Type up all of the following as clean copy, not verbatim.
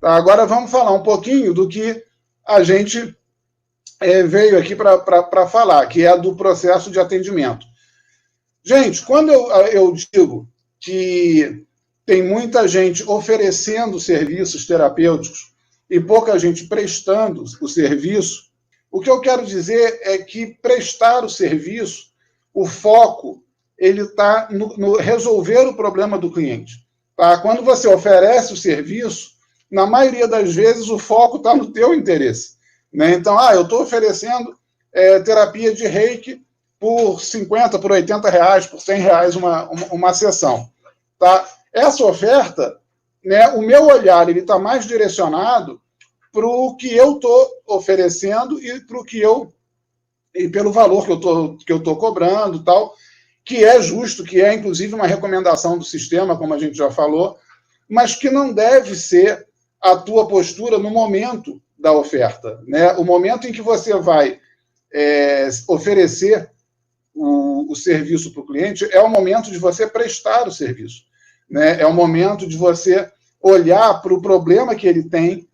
Tá? Agora vamos falar um pouquinho do que a gente veio aqui para falar, que é do processo de atendimento. Gente, quando eu digo que tem muita gente oferecendo serviços terapêuticos e pouca gente prestando o serviço, o que eu quero dizer é que prestar o serviço, o foco, ele está no resolver o problema do cliente. Tá? Quando você oferece o serviço, na maioria das vezes o foco está no teu interesse. Né? Então, eu estou oferecendo terapia de reiki por 50, por 80 reais, por 100 reais uma sessão. Tá? Essa oferta, né, o meu olhar está mais direcionado para o que eu estou oferecendo e pelo valor que eu estou cobrando, tal, que é justo, que é inclusive uma recomendação do sistema, como a gente já falou, mas que não deve ser a tua postura no momento da oferta. Né? O momento em que você vai oferecer o serviço para o cliente é o momento de você prestar o serviço. Né? É o momento de você olhar para o problema que ele tem,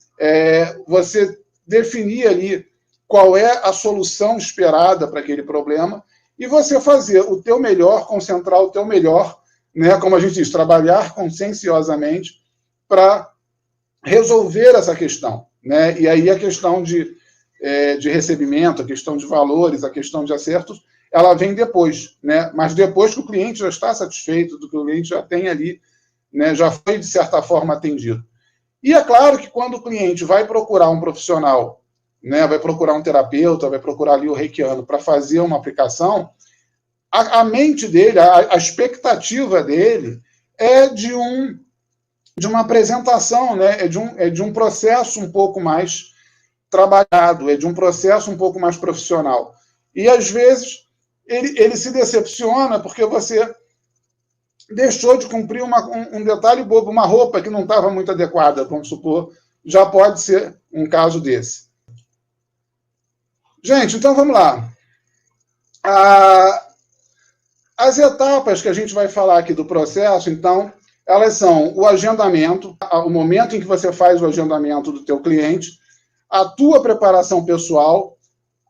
você definir ali qual é a solução esperada para aquele problema e você fazer o teu melhor, concentrar o teu melhor, né? Como a gente diz, trabalhar conscienciosamente para resolver essa questão. Né? E aí a questão de recebimento, a questão de valores, a questão de acertos, ela vem depois, né? Mas depois que o cliente já está satisfeito, do que o cliente já tem ali, né? Já foi, de certa forma, atendido. E é claro que quando o cliente vai procurar um profissional, né? Vai procurar um terapeuta, vai procurar ali o reikiano para fazer uma aplicação, a mente dele, a expectativa dele é de uma apresentação, né? É de um processo um pouco mais trabalhado, é de um processo um pouco mais profissional. E, às vezes, ele se decepciona porque você deixou de cumprir um detalhe bobo, uma roupa que não estava muito adequada, vamos supor, já pode ser um caso desse. Gente, então vamos lá. As etapas que a gente vai falar aqui do processo, então, elas são o agendamento, o momento em que você faz o agendamento do teu cliente, a tua preparação pessoal,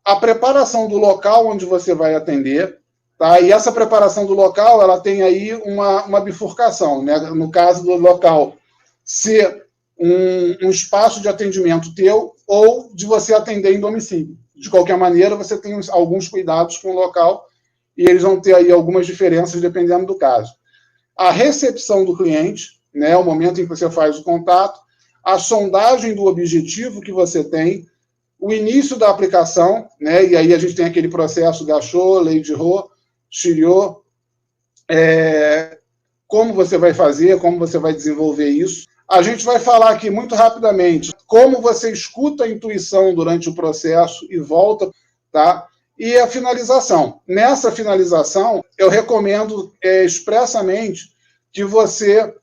a preparação do local onde você vai atender, tá? E essa preparação do local, ela tem aí uma bifurcação, né? No caso do local ser um espaço de atendimento teu ou de você atender em domicílio. De qualquer maneira, você tem alguns cuidados com o local e eles vão ter aí algumas diferenças dependendo do caso. A recepção do cliente, né? O momento em que você faz o contato, a sondagem do objetivo que você tem, o início da aplicação, né? E aí a gente tem aquele processo Gachot, Lei-de-Rho, Chiriot, como você vai fazer, como você vai desenvolver isso. A gente vai falar aqui muito rapidamente como você escuta a intuição durante o processo e volta, tá? E a finalização. Nessa finalização, eu recomendo expressamente que você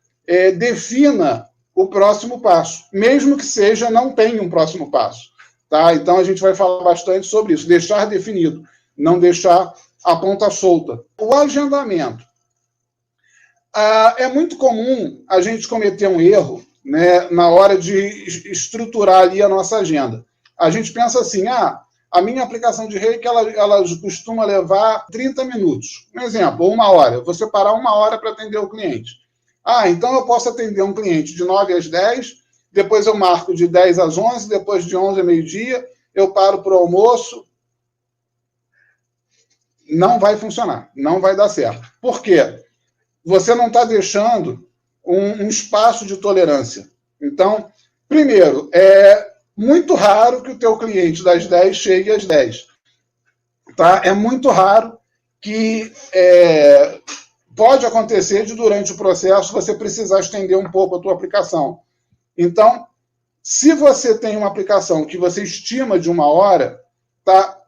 defina o próximo passo, mesmo que seja não tenha um próximo passo. Tá? Então, a gente vai falar bastante sobre isso. Deixar definido, não deixar a ponta solta. O agendamento. É muito comum a gente cometer um erro, né, na hora de estruturar ali a nossa agenda. A gente pensa assim, a minha aplicação de reiki, ela costuma levar 30 minutos. Um exemplo, 1 hora. Eu vou separar 1 hora para atender o cliente. Então eu posso atender um cliente de 9 às 10, depois eu marco de 10 às 11, depois de 11 a meio-dia, eu paro para o almoço. Não vai funcionar, não vai dar certo. Por quê? Você não está deixando um espaço de tolerância. Então, primeiro, é muito raro que o teu cliente das 10 chegue às 10. Tá? É muito raro que pode acontecer de, durante o processo, você precisar estender um pouco a tua aplicação. Então, se você tem uma aplicação que você estima de 1 hora, tá?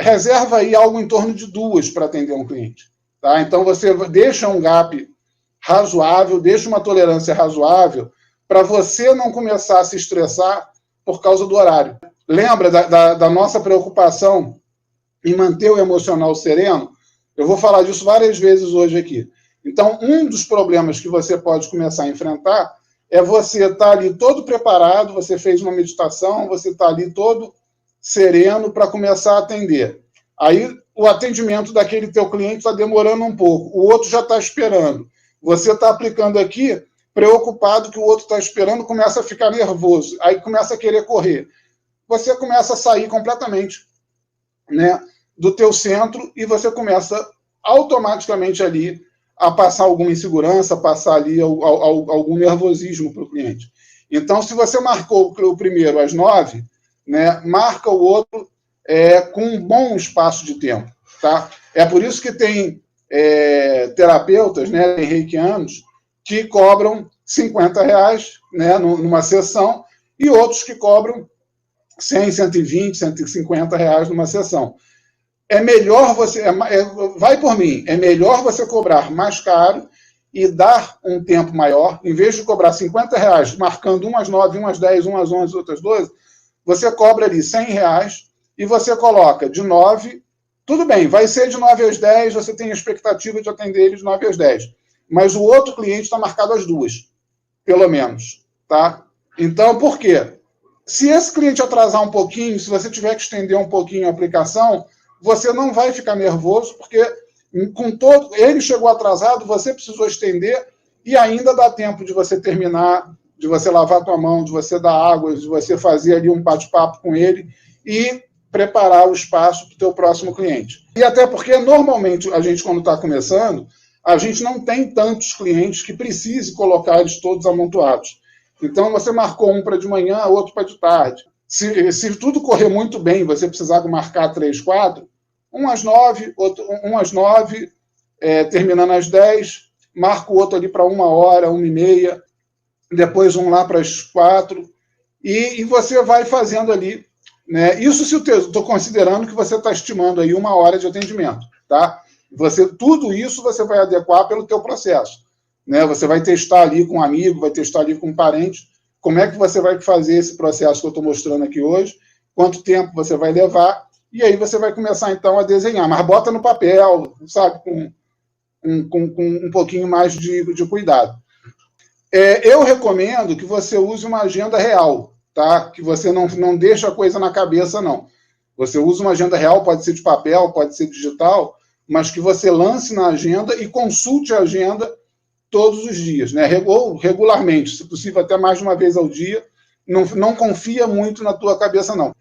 Reserva aí algo em torno de 2 para atender um cliente. Tá? Então, você deixa um gap razoável, deixa uma tolerância razoável para você não começar a se estressar por causa do horário. Lembra da nossa preocupação em manter o emocional sereno? Eu vou falar disso várias vezes hoje aqui. Então, um dos problemas que você pode começar a enfrentar é você estar ali todo preparado, você fez uma meditação, você está ali todo sereno para começar a atender. Aí o atendimento daquele teu cliente está demorando um pouco, o outro já está esperando. Você está aplicando aqui, preocupado que o outro está esperando, começa a ficar nervoso, aí começa a querer correr. Você começa a sair completamente, né, do teu centro e você começa automaticamente ali a passar alguma insegurança, passar ali algum nervosismo para o cliente. Então, se você marcou o primeiro às 9, né, marca o outro com um bom espaço de tempo. Tá? É por isso que tem terapeutas, né, reikianos, que cobram R$50, né, numa sessão, e outros que cobram 100, 120, R$150 numa sessão. É melhor você, vai por mim, é melhor você cobrar mais caro e dar um tempo maior, em vez de cobrar R$50, marcando umas às 9, umas às 10, umas às 11, outras 12, você cobra ali R$100 e você coloca de 9, tudo bem, vai ser de 9 às 10, você tem a expectativa de atender ele de 9 às 10, mas o outro cliente está marcado às 2, pelo menos, tá? Então, por quê? Se esse cliente atrasar um pouquinho, se você tiver que estender um pouquinho a aplicação, você não vai ficar nervoso, porque ele chegou atrasado, você precisou estender, e ainda dá tempo de você terminar, de você lavar a tua mão, de você dar água, de você fazer ali um bate-papo com ele e preparar o espaço para o teu próximo cliente. E até porque, normalmente, a gente, quando está começando, a gente não tem tantos clientes que precise colocar eles todos amontoados. Então, você marcou um para de manhã, outro para de tarde. Se tudo correr muito bem, você precisar marcar 3, 4, um às 9, um às 9, terminando às 10, marca o outro ali para 1 hora, 1h30, depois um lá para as 4, e você vai fazendo ali, né? Isso se eu estou considerando que você está estimando aí 1 hora de atendimento, tá? Tudo isso você vai adequar pelo teu processo, né? Você vai testar ali com um amigo, vai testar ali com um parente, como é que você vai fazer esse processo que eu estou mostrando aqui hoje, quanto tempo você vai levar, e aí você vai começar, então, a desenhar. Mas bota no papel, sabe, com um pouquinho mais de cuidado. Eu recomendo que você use uma agenda real, tá? Que você não deixe a coisa na cabeça, não. Você usa uma agenda real, pode ser de papel, pode ser digital, mas que você lance na agenda e consulte a agenda todos os dias, né? Ou regularmente, se possível até mais de uma vez ao dia. Não confia muito na tua cabeça, não.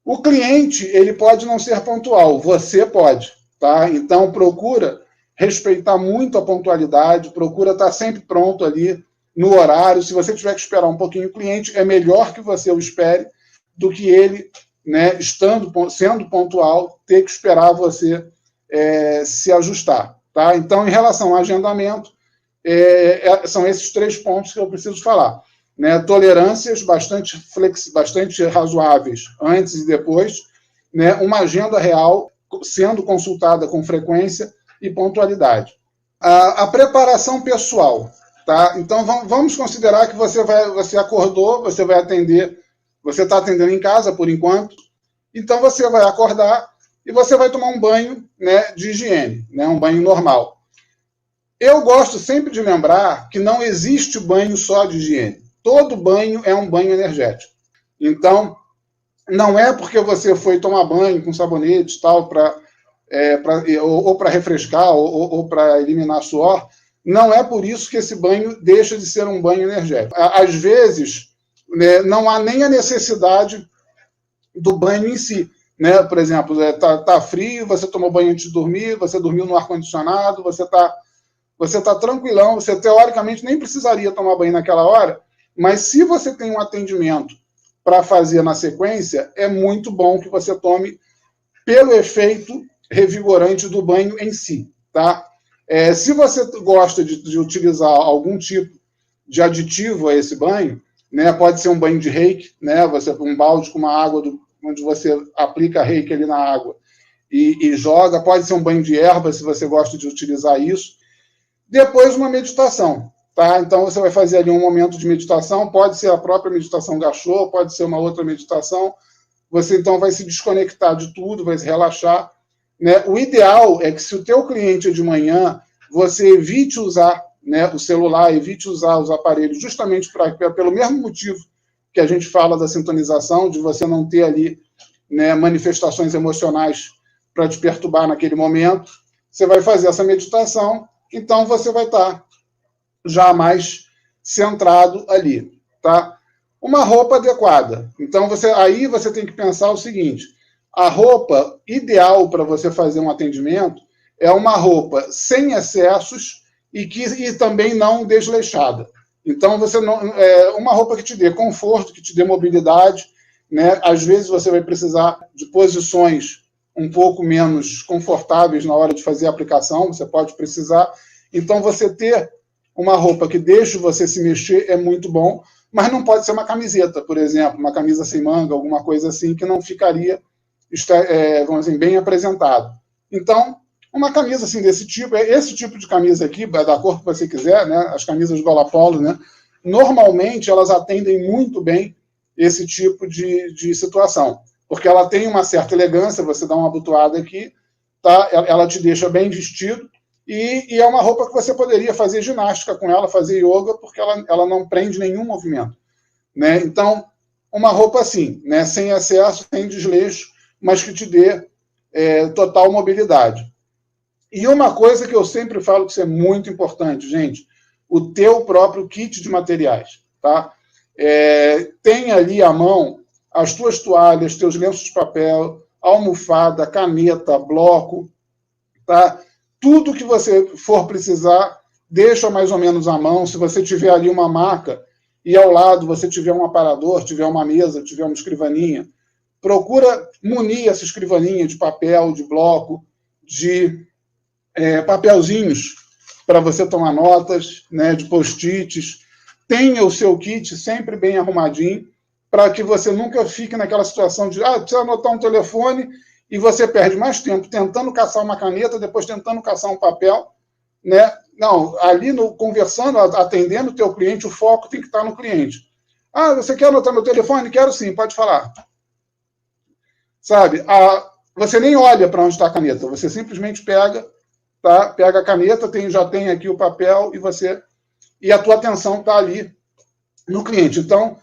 O cliente, ele pode não ser pontual, você pode, tá? Então, procura respeitar muito a pontualidade, procura estar sempre pronto ali no horário. Se você tiver que esperar um pouquinho o cliente, é melhor que você o espere do que ele, né, sendo pontual, ter que esperar você se ajustar, tá? Então, em relação ao agendamento, são esses 3 pontos que eu preciso falar, né? Tolerâncias bastante razoáveis antes e depois, né? Uma agenda real sendo consultada com frequência e pontualidade. A preparação pessoal, tá? Então vamos considerar que você acordou, você vai atender, você está atendendo em casa por enquanto, então você vai acordar e você vai tomar um banho, né, de higiene, né, um banho normal. Eu gosto sempre de lembrar que não existe banho só de higiene. Todo banho é um banho energético. Então, não é porque você foi tomar banho com sabonete e tal, ou para refrescar, ou para eliminar suor, não é por isso que esse banho deixa de ser um banho energético. Às vezes, né, não há nem a necessidade do banho em si. Né? Por exemplo, tá frio, você tomou banho antes de dormir, você dormiu no ar-condicionado, você está tranquilão, você teoricamente nem precisaria tomar banho naquela hora, mas se você tem um atendimento para fazer na sequência, é muito bom que você tome pelo efeito revigorante do banho em si, tá? Se você gosta de utilizar algum tipo de aditivo a esse banho, né, pode ser um banho de reiki, né, um balde com uma água onde você aplica reiki ali na água e joga, pode ser um banho de erva, se você gosta de utilizar isso. Depois, uma meditação, tá? Então, você vai fazer ali um momento de meditação, pode ser a própria meditação Gachô, pode ser uma outra meditação. Você, então, vai se desconectar de tudo, vai se relaxar, né? O ideal é que, se o teu cliente é de manhã, você evite usar né, o celular, evite usar os aparelhos justamente pelo mesmo motivo que a gente fala da sintonização, de você não ter ali, né, manifestações emocionais para te perturbar naquele momento. Você vai fazer essa meditação, então você vai estar já mais centrado ali, tá? Uma roupa adequada. Então, aí você tem que pensar o seguinte, a roupa ideal para você fazer um atendimento é uma roupa sem excessos e também não desleixada. Então, uma roupa que te dê conforto, que te dê mobilidade, né? Às vezes você vai precisar de posições um pouco menos confortáveis na hora de fazer a aplicação, você pode precisar. Então, você ter uma roupa que deixe você se mexer é muito bom, mas não pode ser uma camiseta, por exemplo, uma camisa sem manga, alguma coisa assim, que não ficaria, vamos dizer, bem apresentado. Então, uma camisa assim desse tipo, esse tipo de camisa aqui, da cor que você quiser, né, as camisas do gola polo, né, normalmente elas atendem muito bem esse tipo de situação, porque ela tem uma certa elegância, você dá uma abotoada aqui, tá? Ela te deixa bem vestido, e é uma roupa que você poderia fazer ginástica com ela, fazer yoga, porque ela não prende nenhum movimento, né? Então, uma roupa assim, né, sem excesso, sem desleixo, mas que te dê total mobilidade. E uma coisa que eu sempre falo que isso é muito importante, gente, o teu próprio kit de materiais, tá? Tem ali à mão as tuas toalhas, teus lenços de papel, almofada, caneta, bloco, tá? Tudo que você for precisar, deixa mais ou menos à mão. Se você tiver ali uma maca e ao lado você tiver um aparador, tiver uma mesa, tiver uma escrivaninha, procura munir essa escrivaninha de papel, de bloco, de papelzinhos para você tomar notas, né, de post-its. Tenha o seu kit sempre bem arrumadinho, para que você nunca fique naquela situação de precisa anotar um telefone e você perde mais tempo tentando caçar uma caneta, depois tentando caçar um papel, né? Não, ali conversando, atendendo o teu cliente, o foco tem que estar no cliente. Você quer anotar meu telefone? Quero sim, pode falar. Sabe? Você nem olha para onde está a caneta, você simplesmente pega, tá? Pega a caneta, já tem aqui o papel e a tua atenção está ali no cliente. Então,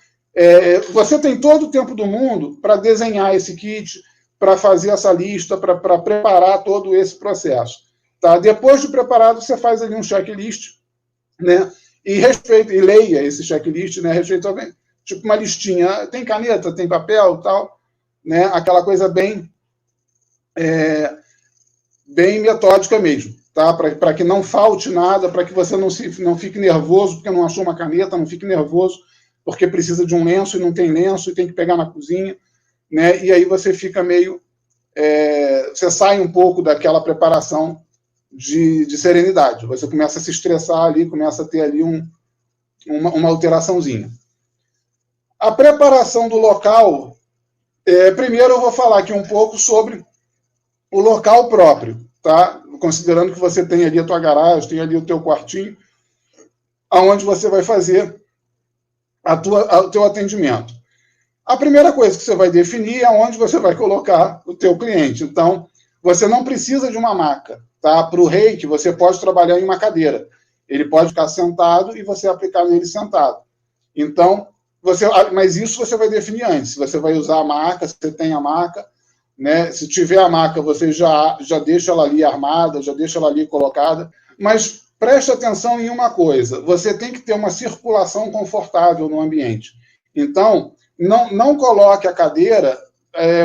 você tem todo o tempo do mundo para desenhar esse kit, para fazer essa lista, para preparar todo esse processo. Tá? Depois de preparado, você faz ali um checklist, né? E leia esse checklist, né? Tipo uma listinha. Tem caneta, tem papel, tal, né? Aquela coisa bem metódica mesmo, tá? Para que não falte nada, para que você não fique nervoso porque não achou uma caneta, não fique nervoso porque precisa de um lenço e não tem lenço e tem que pegar na cozinha, né? E aí você fica meio... você sai um pouco daquela preparação de serenidade. Você começa a se estressar ali, começa a ter ali uma alteraçãozinha. A preparação do local... primeiro eu vou falar aqui um pouco sobre o local próprio, tá? Considerando que você tem ali a tua garagem, tem ali o teu quartinho, aonde você vai fazer o teu atendimento. A primeira coisa que você vai definir é onde você vai colocar o teu cliente. Então, você não precisa de uma maca, tá? Para o reiki, você pode trabalhar em uma cadeira. Ele pode ficar sentado e você aplicar nele sentado. Então, mas isso você vai definir antes. Se você vai usar a maca, se você tem a maca, né? Se tiver a maca, você já deixa ela ali armada, já deixa ela ali colocada. Mas preste atenção em uma coisa, você tem que ter uma circulação confortável no ambiente. Então, não coloque a cadeira,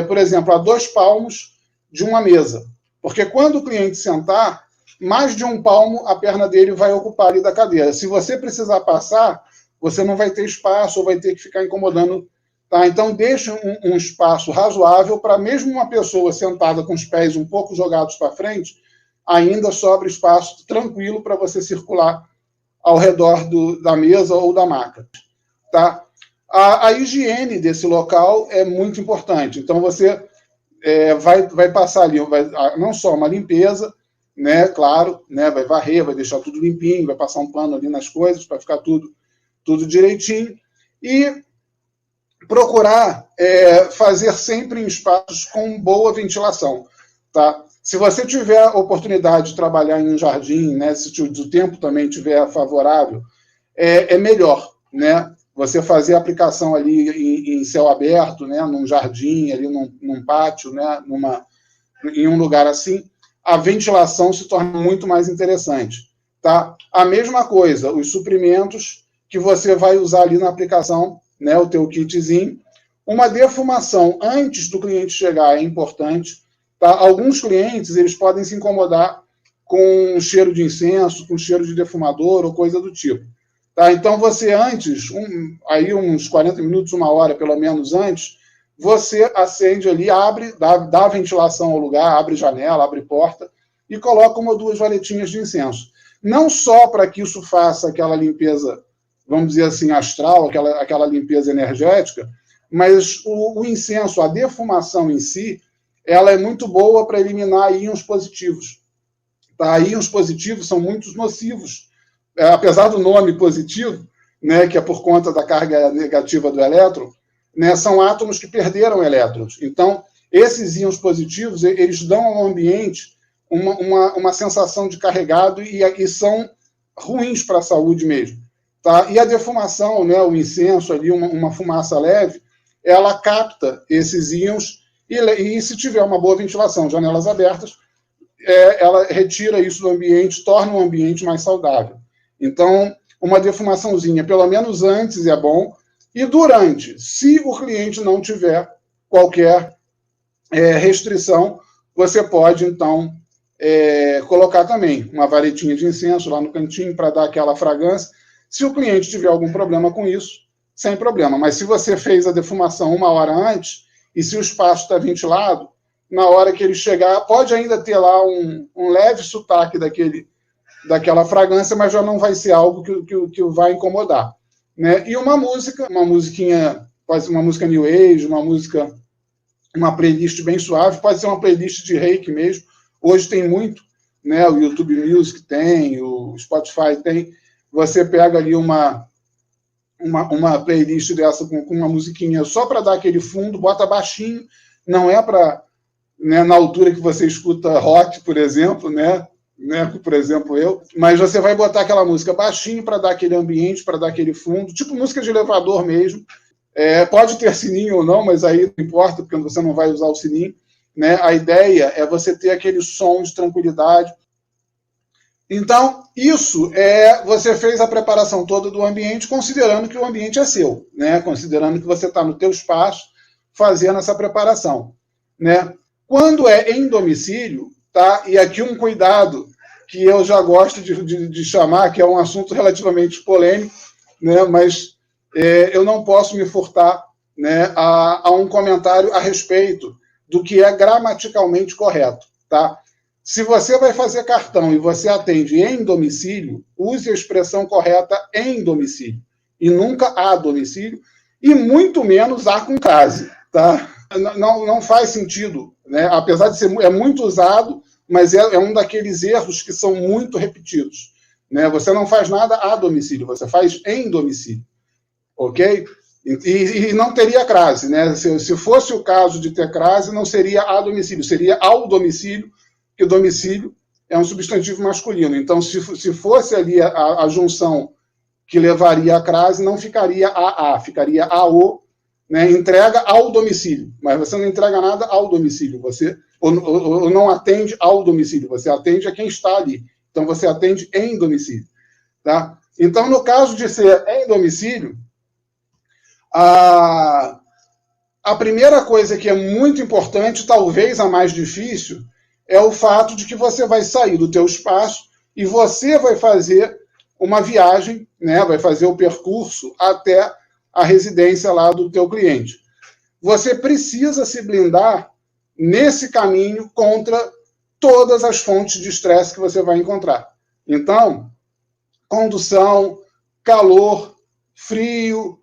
por exemplo, a 2 palmos de uma mesa. Porque quando o cliente sentar, mais de 1 palmo a perna dele vai ocupar ali da cadeira. Se você precisar passar, você não vai ter espaço ou vai ter que ficar incomodando. Tá? Então, deixe um espaço razoável para mesmo uma pessoa sentada com os pés um pouco jogados para frente, ainda sobra espaço tranquilo para você circular ao redor da mesa ou da maca. Tá? A higiene desse local é muito importante. Então, você vai passar ali, não só uma limpeza, né, claro, né, vai varrer, vai deixar tudo limpinho, vai passar um pano ali nas coisas para ficar tudo direitinho. E procurar fazer sempre em espaços com boa ventilação. Tá? Se você tiver oportunidade de trabalhar em um jardim, né, se o tempo também estiver favorável, é melhor, né? Você fazer a aplicação ali em céu aberto, né, num jardim, ali num pátio, né, em um lugar assim, a ventilação se torna muito mais interessante. Tá? A mesma coisa, os suprimentos que você vai usar ali na aplicação, né, o teu kitzinho. Uma defumação antes do cliente chegar é importante. Tá? Alguns clientes eles podem se incomodar com cheiro de incenso, com cheiro de defumador ou coisa do tipo. Tá? Então, você antes, aí uns 40 minutos, uma hora pelo menos antes, você acende ali, abre, dá ventilação ao lugar, abre janela, abre porta e coloca uma ou duas valetinhas de incenso. Não só para que isso faça aquela limpeza, vamos dizer assim, astral, aquela limpeza energética, mas o incenso, a defumação em si, ela é muito boa para eliminar íons positivos. Tá? Íons positivos são muito nocivos. Apesar do nome positivo, né, que é por conta da carga negativa do elétron, né, são átomos que perderam elétrons. Então, esses íons positivos, eles dão ao ambiente uma sensação de carregado e são ruins para a saúde mesmo. Tá? E a defumação, né, o incenso ali, uma fumaça leve, ela capta esses íons e se tiver uma boa ventilação, janelas abertas, ela retira isso do ambiente, torna o ambiente mais saudável. Então, uma defumaçãozinha, pelo menos antes, é bom. E durante, se o cliente não tiver qualquer restrição, você pode, então, colocar também uma varetinha de incenso lá no cantinho para dar aquela fragrância. Se o cliente tiver algum problema com isso, sem problema. Mas se você fez a defumação uma hora antes, e se o espaço está ventilado, na hora que ele chegar, pode ainda ter lá um leve sotaque daquela fragrância, mas já não vai ser algo que vai incomodar. Né? E uma musiquinha, pode ser uma música New Age, uma playlist bem suave, pode ser uma playlist de reiki mesmo. Hoje tem muito, né? O YouTube Music tem, o Spotify tem. Você pega ali uma playlist dessa com uma musiquinha só para dar aquele fundo, bota baixinho, não é para, né, na altura que você escuta rock, por exemplo, né? Por exemplo, mas você vai botar aquela música baixinho para dar aquele ambiente, para dar aquele fundo, tipo música de elevador mesmo. Pode ter sininho ou não, mas aí não importa, porque você não vai usar o sininho. Né? A ideia é você ter aquele som de tranquilidade. Então, isso você fez a preparação toda do ambiente, considerando que o ambiente é seu, né? Considerando que você está no teu espaço fazendo essa preparação. Né? Quando é em domicílio, tá? E aqui um cuidado que eu já gosto de chamar, que é um assunto relativamente polêmico, né? Mas eu não posso me furtar, né, a um comentário a respeito do que é gramaticalmente correto. Tá? Se você vai fazer cartão e você atende em domicílio, use a expressão correta em domicílio, e nunca a domicílio, e muito menos a com crase. Tá? Não faz sentido, né? Apesar de ser muito usado, mas é um daqueles erros que são muito repetidos. Né? Você não faz nada a domicílio, você faz em domicílio. Ok? E não teria crase. Né? Se fosse o caso de ter crase, não seria a domicílio, seria ao domicílio, que domicílio é um substantivo masculino. Então, se fosse ali a junção que levaria a crase, não ficaria a, ficaria ao, né? Entrega ao domicílio. Mas você não entrega nada ao domicílio. Você ou não atende ao domicílio, você atende a quem está ali. Então, você atende em domicílio. Tá? Então, no caso de ser em domicílio, a primeira coisa que é muito importante, talvez a mais difícil, é o fato de que você vai sair do teu espaço e você vai fazer uma viagem, né? Vai fazer o percurso até a residência lá do teu cliente. Você precisa se blindar nesse caminho contra todas as fontes de estresse que você vai encontrar. Então, condução, calor, frio,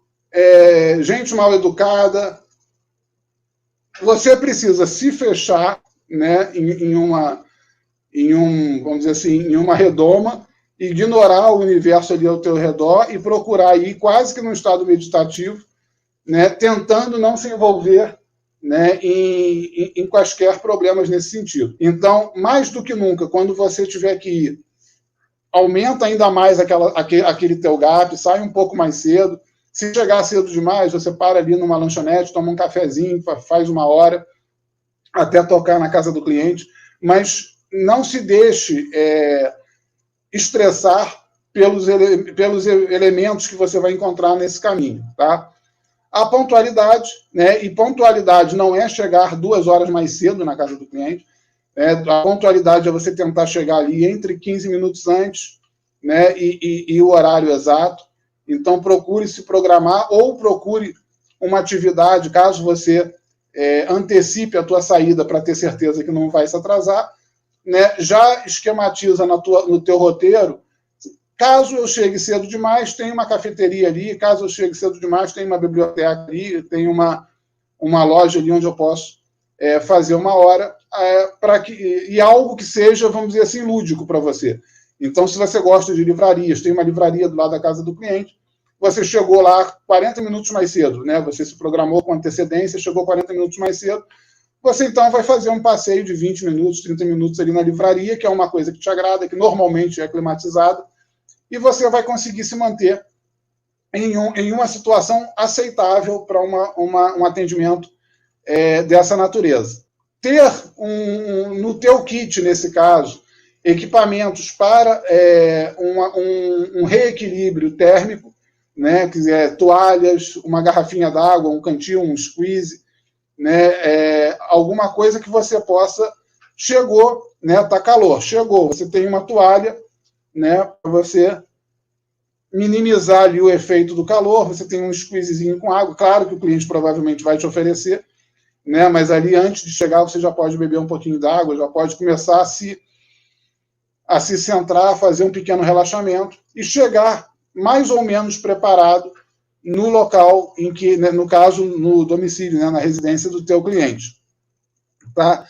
gente mal educada. Você precisa se fechar, né, vamos dizer assim, em uma redoma, ignorar o universo ali ao teu redor e procurar ir quase que num estado meditativo, né, tentando não se envolver né, em quaisquer problemas nesse sentido. Então, mais do que nunca, quando você tiver que ir, aumenta ainda mais aquele teu gap, sai um pouco mais cedo. Se chegar cedo demais, você para ali numa lanchonete, toma um cafezinho, faz uma hora, até tocar na casa do cliente, mas não se deixe estressar pelos elementos que você vai encontrar nesse caminho, tá? A pontualidade, né? E pontualidade não é chegar 2 horas mais cedo na casa do cliente, né? A pontualidade é você tentar chegar ali entre 15 minutos antes, né? E o horário exato. Então, procure se programar ou procure uma atividade, caso você antecipe a tua saída para ter certeza que não vai se atrasar, né? Já esquematiza no teu roteiro. Caso eu chegue cedo demais, tem uma cafeteria ali. Caso eu chegue cedo demais, tem uma biblioteca ali, tem uma loja ali onde eu posso fazer uma hora, e algo que seja, vamos dizer assim, lúdico para você. Então, se você gosta de livrarias, tem uma livraria do lado da casa do cliente, você chegou lá 40 minutos mais cedo, né? Você se programou com antecedência, chegou 40 minutos mais cedo, você então vai fazer um passeio de 20 minutos, 30 minutos ali na livraria, que é uma coisa que te agrada, que normalmente é climatizada, e você vai conseguir se manter em uma situação aceitável para um atendimento dessa natureza. Ter no teu kit, nesse caso, equipamentos para um reequilíbrio térmico, né, quiser toalhas, uma garrafinha d'água, um cantil, um squeeze, né, alguma coisa que você possa... Chegou, né, tá calor, chegou, você tem uma toalha, né, para você minimizar ali o efeito do calor, você tem um squeezezinho com água, claro que o cliente provavelmente vai te oferecer, né, mas ali antes de chegar você já pode beber um pouquinho d'água, já pode começar a se centrar, fazer um pequeno relaxamento e chegar mais ou menos preparado no local em que, né, no caso, no domicílio, né, na residência do teu cliente. Tá?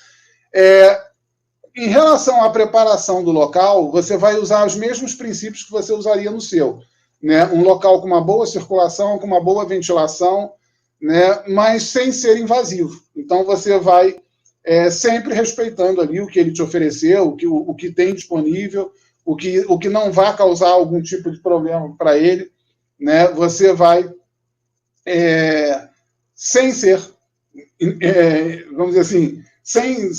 Em relação à preparação do local, você vai usar os mesmos princípios que você usaria no seu. Né? Um local com uma boa circulação, com uma boa ventilação, né? Mas sem ser invasivo. Então, você vai sempre respeitando ali o que ele te ofereceu, o que tem disponível, o que não vai causar algum tipo de problema para ele. Né? Você vai, sem ser, vamos dizer assim, sem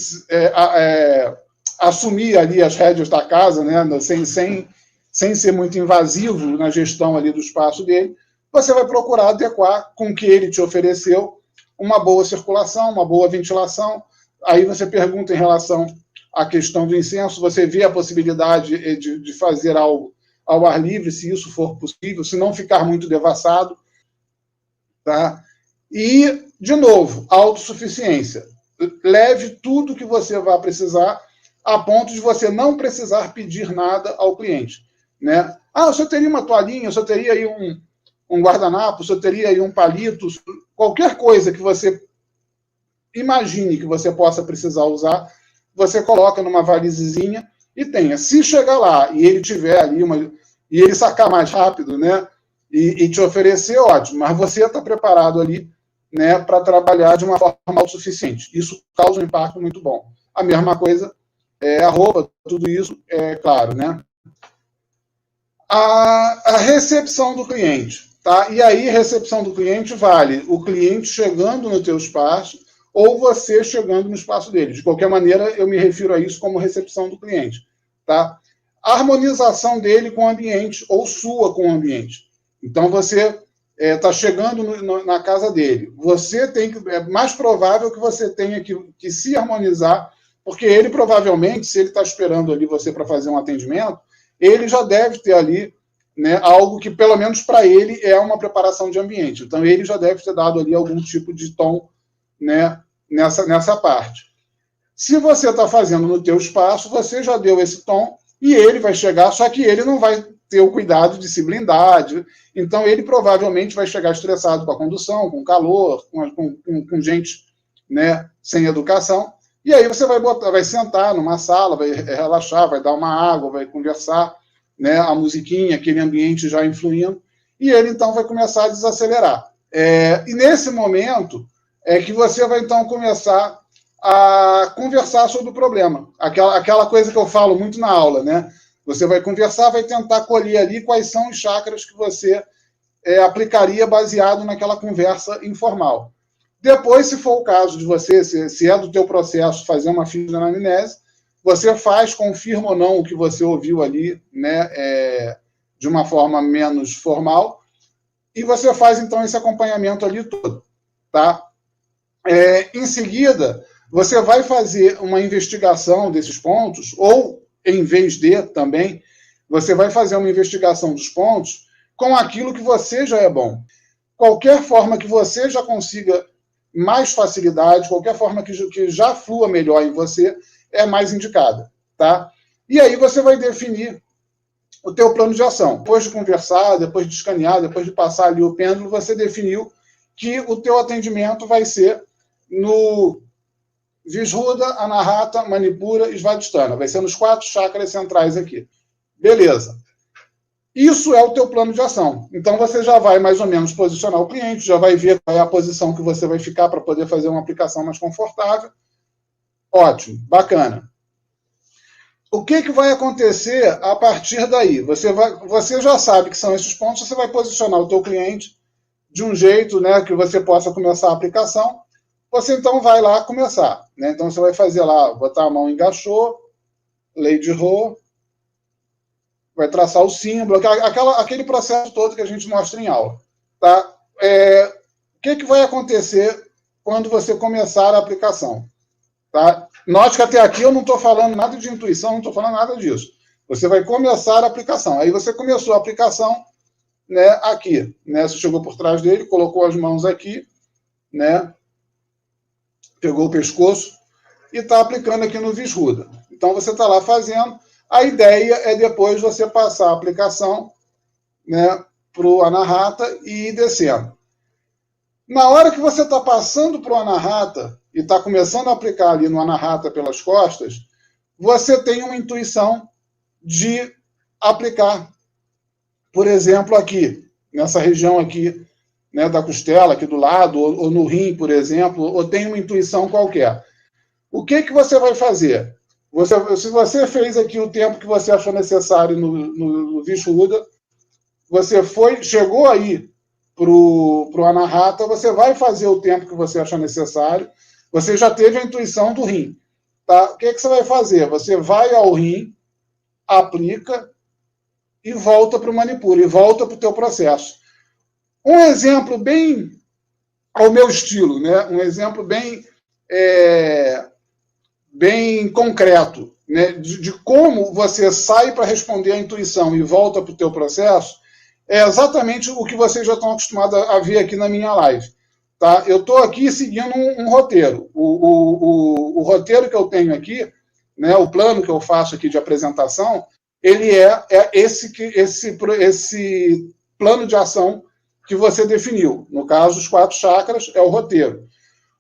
assumir ali as rédeas da casa, né? sem ser muito invasivo na gestão ali do espaço dele, você vai procurar adequar com o que ele te ofereceu uma boa circulação, uma boa ventilação. Aí você pergunta em relação à questão do incenso, você vê a possibilidade de fazer algo ao ar livre, se isso for possível, se não ficar muito devassado. Tá? E, de novo, autossuficiência. Leve tudo que você vai precisar a ponto de você não precisar pedir nada ao cliente. Né? Eu só teria uma toalhinha, eu só teria aí um guardanapo, eu só teria aí um palito, qualquer coisa que você imagine que você possa precisar usar, você coloca numa valisezinha e tenha. Se chegar lá e ele tiver ali e ele sacar mais rápido, né, e te oferecer, ótimo, mas você está preparado ali, né, para trabalhar de uma forma autossuficiente. Isso causa um impacto muito bom. A mesma coisa, a roupa, tudo isso, claro, né? A recepção do cliente, tá? E aí, recepção do cliente vale o cliente chegando no teu espaço ou você chegando no espaço dele. De qualquer maneira, eu me refiro a isso como recepção do cliente, tá? A harmonização dele com o ambiente ou sua com o ambiente. Então, você está chegando na casa dele. Você tem que... É mais provável que você tenha que se harmonizar, porque ele provavelmente, se ele está esperando ali você para fazer um atendimento, ele já deve ter ali, né, algo que, pelo menos para ele, é uma preparação de ambiente. Então, ele já deve ter dado ali algum tipo de tom, né, nessa parte. Se você está fazendo no teu espaço, você já deu esse tom e ele vai chegar, só que ele não vai ter o cuidado de se blindar. Então, ele provavelmente vai chegar estressado com a condução, com calor, com gente, né, sem educação. E aí você vai sentar numa sala, vai relaxar, vai dar uma água, vai conversar, né, a musiquinha, aquele ambiente já influindo, e ele então vai começar a desacelerar. E nesse momento, é que você vai, então, começar a conversar sobre o problema. Aquela coisa que eu falo muito na aula, né? Você vai conversar, vai tentar colher ali quais são os chakras que você aplicaria baseado naquela conversa informal. Depois, se for o caso de você, se é do teu processo fazer uma fisianamnese, você faz, confirma ou não o que você ouviu ali, né, de uma forma menos formal, e você faz, então, esse acompanhamento ali todo, tá? Em seguida, você vai fazer uma investigação desses pontos, ou, em vez de, também, você vai fazer uma investigação dos pontos com aquilo que você já é bom. Qualquer forma que você já consiga mais facilidade, qualquer forma que já flua melhor em você, é mais indicada, tá? E aí você vai definir o teu plano de ação. Depois de conversar, depois de escanear, depois de passar ali o pêndulo, você definiu que o teu atendimento vai ser no Vishuddha, Anahata, Manipura e Svadhisthana. Vai ser nos 4 chakras centrais aqui. Beleza. Isso é o teu plano de ação. Então, você já vai mais ou menos posicionar o cliente, já vai ver qual é a posição que você vai ficar para poder fazer uma aplicação mais confortável. Ótimo, bacana. O que vai acontecer a partir daí? Você já sabe que são esses pontos, você vai posicionar o teu cliente de um jeito, né, que você possa começar a aplicação. Você, então, vai lá começar. Né? Então, você vai fazer lá, botar a mão em Gachô, Lady Rho, vai traçar o símbolo, aquele processo todo que a gente mostra em aula. Tá? O que vai acontecer quando você começar a aplicação? Tá? Note que até aqui eu não estou falando nada de intuição, não estou falando nada disso. Você vai começar a aplicação. Aí você começou a aplicação, né, aqui. Né? Você chegou por trás dele, colocou as mãos aqui, né? Pegou o pescoço e está aplicando aqui no Vishuddha. Então você está lá fazendo. A ideia é depois você passar a aplicação, né, para o Anahata e ir descendo. Na hora que você está passando para o Anahata e está começando a aplicar ali no Anahata pelas costas, você tem uma intuição de aplicar, por exemplo, aqui, nessa região aqui, né, da costela, aqui do lado, ou no rim, por exemplo, ou tem uma intuição qualquer. O que você vai fazer? Se você fez aqui o tempo que você achou necessário no Vishuddha, você chegou aí para o Anahata, você vai fazer o tempo que você achar necessário, você já teve a intuição do rim. Tá? O que você vai fazer? Você vai ao rim, aplica e volta para o Manipura, e volta para o teu processo. Um exemplo bem ao meu estilo, né? Um exemplo bem concreto, né? de como você sai para responder à intuição e volta para o teu processo, é exatamente o que vocês já estão acostumados a ver aqui na minha live. Tá? Eu estou aqui seguindo um roteiro. O roteiro que eu tenho aqui, né, o plano que eu faço aqui de apresentação, ele é esse plano de ação que você definiu. No caso, os 4 chakras é o roteiro.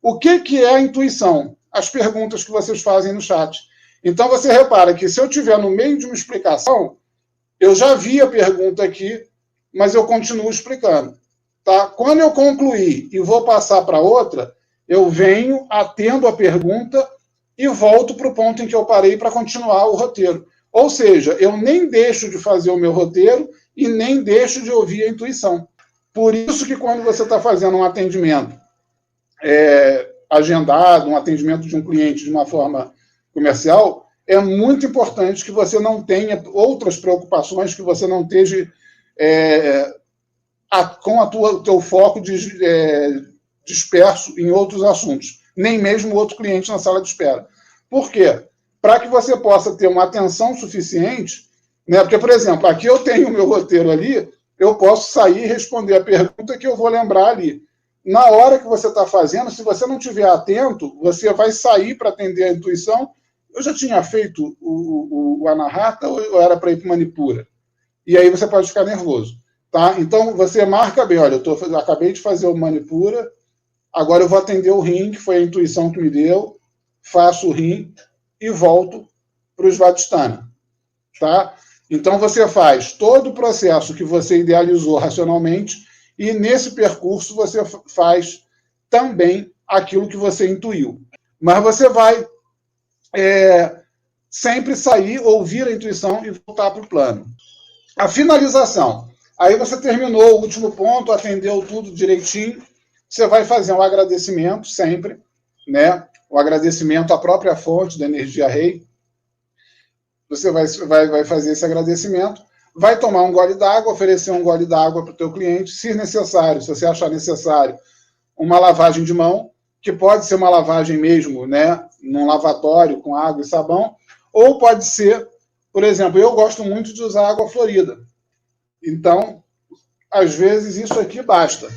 O que é a intuição? As perguntas que vocês fazem no chat. Então, você repara que se eu estiver no meio de uma explicação, eu já vi a pergunta aqui, mas eu continuo explicando. Tá? Quando eu concluir e vou passar para outra, eu venho, atendo a pergunta e volto para o ponto em que eu parei para continuar o roteiro. Ou seja, eu nem deixo de fazer o meu roteiro e nem deixo de ouvir a intuição. Por isso que quando você está fazendo um atendimento agendado, um atendimento de um cliente de uma forma comercial, é muito importante que você não tenha outras preocupações, que você não esteja com o teu foco disperso em outros assuntos, nem mesmo outro cliente na sala de espera. Por quê? Para que você possa ter uma atenção suficiente, né? Porque, por exemplo, aqui eu tenho o meu roteiro ali, eu posso sair e responder a pergunta que eu vou lembrar ali. Na hora que você está fazendo, se você não estiver atento, você vai sair para atender a intuição. Eu já tinha feito o Anahata ou era para ir para o Manipura? E aí você pode ficar nervoso. Tá? Então, você marca bem, olha, eu acabei de fazer o Manipura, agora eu vou atender o rim, que foi a intuição que me deu, faço o rim e volto para o Svadhisthana. Tá? Então, você faz todo o processo que você idealizou racionalmente e, nesse percurso, você faz também aquilo que você intuiu. Mas você vai sempre sair, ouvir a intuição e voltar para o plano. A finalização. Aí você terminou o último ponto, atendeu tudo direitinho. Você vai fazer um agradecimento sempre, né? O agradecimento à própria fonte da energia rei. Você vai fazer esse agradecimento, vai tomar um gole d'água, oferecer um gole d'água para o teu cliente, se necessário, se você achar necessário, uma lavagem de mão, que pode ser uma lavagem mesmo, né, num lavatório com água e sabão, ou pode ser, por exemplo, eu gosto muito de usar água florida. Então, às vezes, isso aqui basta.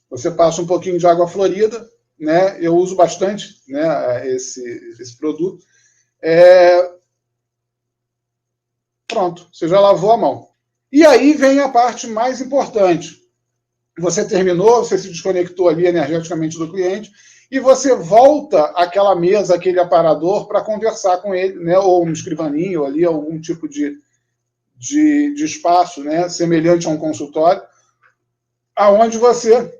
Você passa um pouquinho de água florida, né, eu uso bastante, né, esse produto. Pronto, você já lavou a mão. E aí vem a parte mais importante. Você terminou, você se desconectou ali energeticamente do cliente e você volta àquela mesa, aquele aparador, para conversar com ele, né? Ou um escrivaninho ali, algum tipo de espaço, né? Semelhante a um consultório, aonde você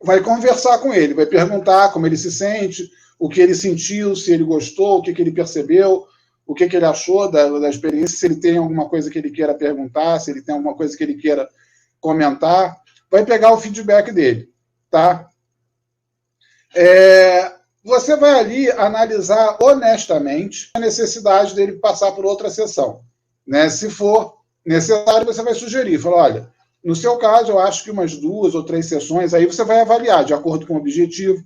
vai conversar com ele, vai perguntar como ele se sente, o que ele sentiu, se ele gostou, o que ele percebeu, o que ele achou da experiência, se ele tem alguma coisa que ele queira perguntar, se ele tem alguma coisa que ele queira comentar. Vai pegar o feedback dele, tá? Você vai ali analisar honestamente a necessidade dele passar por outra sessão, né? Se for necessário, você vai sugerir, falar, olha, no seu caso, eu acho que umas 2 ou 3 sessões, aí você vai avaliar de acordo com o objetivo,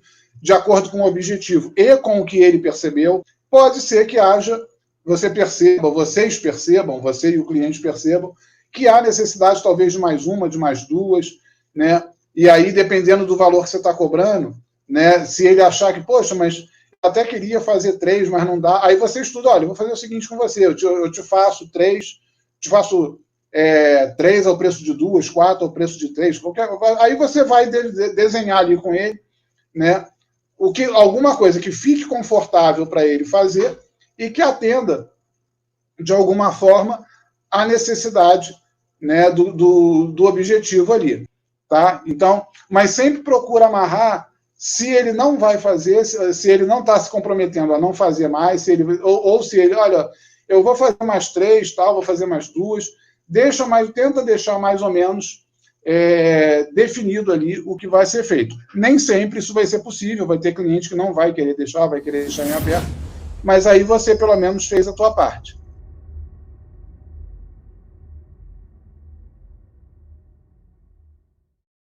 e com o que ele percebeu. Pode ser que haja, vocês percebam, você e o cliente percebam, que há necessidade talvez de mais uma, de mais 2, né? E aí, dependendo do valor que você está cobrando, né? Se ele achar que, poxa, mas eu até queria fazer 3, mas não dá, aí você estuda, olha, eu vou fazer o seguinte com você, eu te faço 3, te faço 3 ao preço de 2, 4 ao preço de 3, aí você vai desenhar ali com ele, né? Alguma coisa que fique confortável para ele fazer e que atenda, de alguma forma, a necessidade, né, do objetivo ali. Tá? Então, mas sempre procura amarrar se ele não vai fazer, se ele não está se comprometendo a não fazer mais, ou se ele, olha, eu vou fazer mais 3, tal, vou fazer mais 2, tenta deixar mais ou menos definido ali o que vai ser feito. Nem sempre isso vai ser possível, vai ter cliente que não vai querer deixar, vai querer deixar em aberto, mas aí você pelo menos fez a tua parte.